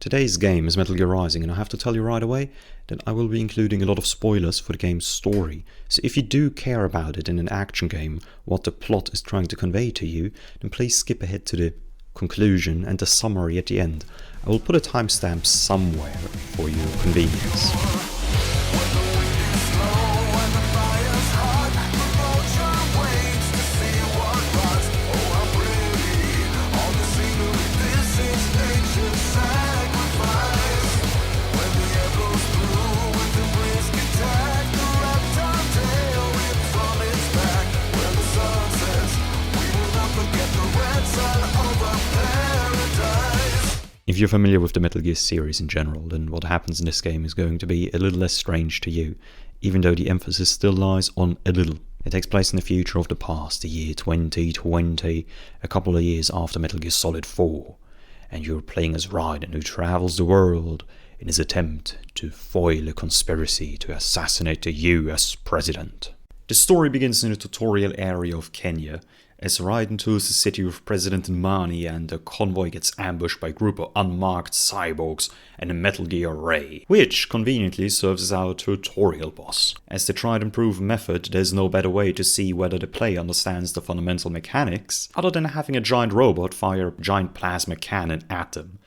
Today's game is Metal Gear Rising, and I have to tell you right away that I will be including a lot of spoilers for the game's story. So if you do care about it in an action game, what the plot is trying to convey to you, then please skip ahead to the conclusion and the summary at the end. I will put a timestamp somewhere for your convenience. If you're familiar with the Metal Gear series in general, then what happens in this game is going to be a little less strange to you, even though the emphasis still lies on a little. It takes place in the future of the past, the year 2020, a couple of years after Metal Gear Solid 4, and you're playing as Raiden, who travels the world in his attempt to foil a conspiracy to assassinate the US president. The story begins in a tutorial area of Kenya, as Raiden tours the city with President Mani and a convoy gets ambushed by a group of unmarked cyborgs and a Metal Gear Ray, which conveniently serves as our tutorial boss. As the tried and proven method, there's no better way to see whether the player understands the fundamental mechanics, other than having a giant robot fire a giant plasma cannon at them.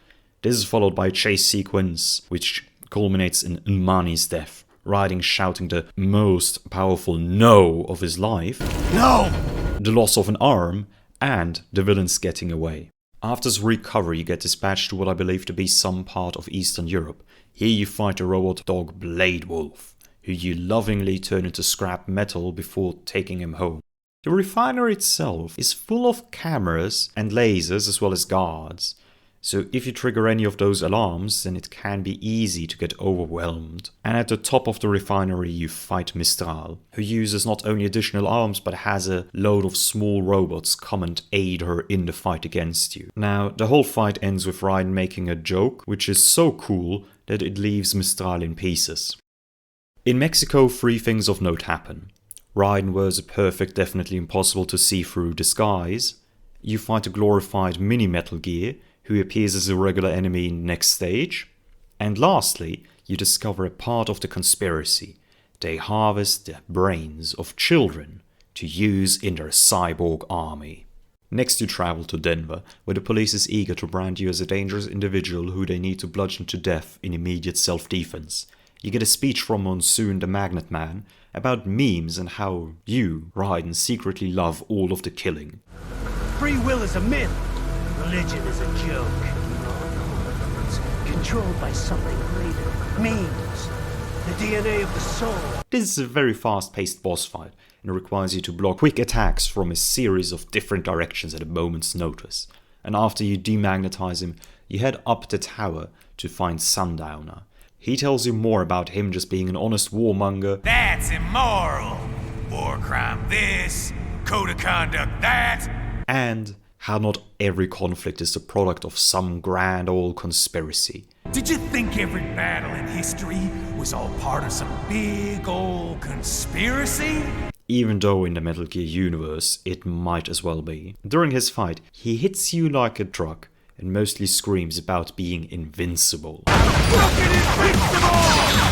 This is followed by a chase sequence, which culminates in Mani's death, Raiden shouting the most powerful no of his life. No! The loss of an arm, and the villains getting away. After his recovery, you get dispatched to what I believe to be some part of Eastern Europe. Here you fight a robot dog Blade Wolf, who you lovingly turn into scrap metal before taking him home. The refinery itself is full of cameras and lasers as well as guards, so if you trigger any of those alarms, then it can be easy to get overwhelmed. And at the top of the refinery you fight Mistral, who uses not only additional arms but has a load of small robots come and aid her in the fight against you. Now, the whole fight ends with Raiden making a joke, which is so cool that it leaves Mistral in pieces. In Mexico, 3 things of note happen. Raiden wears a perfect, definitely impossible to see through disguise. You fight a glorified mini Metal Gear, who appears as a regular enemy in the next stage. And lastly, you discover a part of the conspiracy. They harvest the brains of children to use in their cyborg army. Next you travel to Denver, where the police is eager to brand you as a dangerous individual who they need to bludgeon to death in immediate self-defense. You get a speech from Monsoon the Magnet Man about memes and how you, Raiden, secretly love all of the killing. Free will is a myth. Religion is a joke. It's controlled by something greater. Memes. The DNA of the soul. This is a very fast-paced boss fight, and it requires you to block quick attacks from a series of different directions at a moment's notice. And after you demagnetize him, you head up the tower to find Sundowner. He tells you more about him just being an honest warmonger. That's immoral. War crime this, code of conduct that. And how not every conflict is the product of some grand old conspiracy. Did you think every battle in history was all part of some big old conspiracy? Even though in the Metal Gear universe it might as well be. During his fight, he hits you like a truck and mostly screams about being invincible.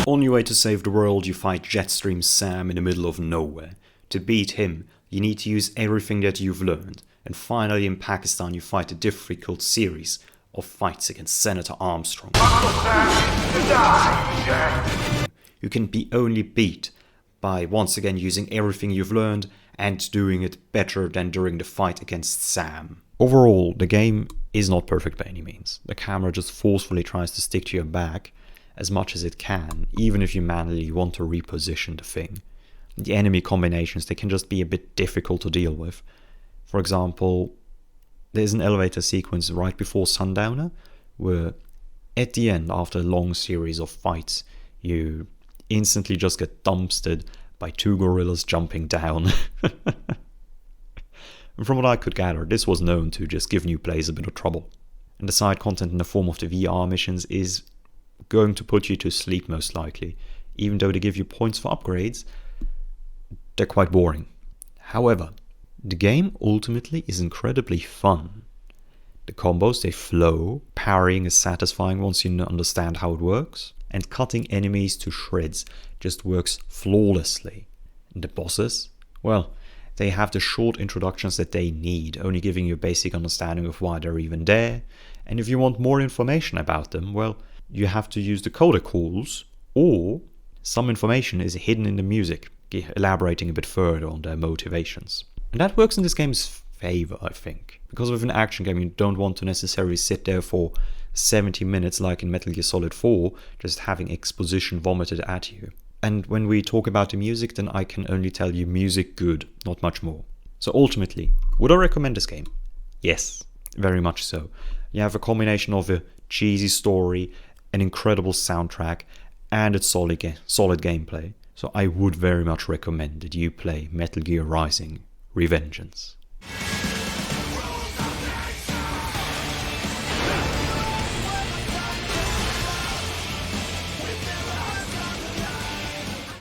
On your way to save the world, you fight Jetstream Sam in the middle of nowhere. To beat him, you need to use everything that you've learned. And finally in Pakistan you fight a difficult series of fights against Senator Armstrong, who can be only beat by once again using everything you've learned and doing it better than during the fight against Sam. Overall, the game is not perfect by any means. The camera just forcefully tries to stick to your back as much as it can, even if you manually want to reposition the thing. The enemy combinations, they can just be a bit difficult to deal with. For example, there's an elevator sequence right before Sundowner, where at the end, after a long series of fights, you instantly just get dumpstered by 2 gorillas jumping down. And from what I could gather, this was known to just give new players a bit of trouble. And the side content in the form of the VR missions is going to put you to sleep most likely. Even though they give you points for upgrades, they're quite boring. However, the game ultimately is incredibly fun. The combos, they flow, parrying is satisfying once you understand how it works, and cutting enemies to shreds just works flawlessly. And the bosses, well, they have the short introductions that they need, only giving you a basic understanding of why they're even there, and if you want more information about them, well, you have to use the coder calls, or some information is hidden in the music, elaborating a bit further on their motivations. And that works in this game's favor, I think, because with an action game you don't want to necessarily sit there for 70 minutes like in Metal Gear Solid 4, just having exposition vomited at you. And when we talk about the music, then I can only tell you music good, not much more. So ultimately, would I recommend this game? Yes, very much so. You have a combination of a cheesy story, an incredible soundtrack, and its solid gameplay. So I would very much recommend that you play Metal Gear Rising: Revengeance.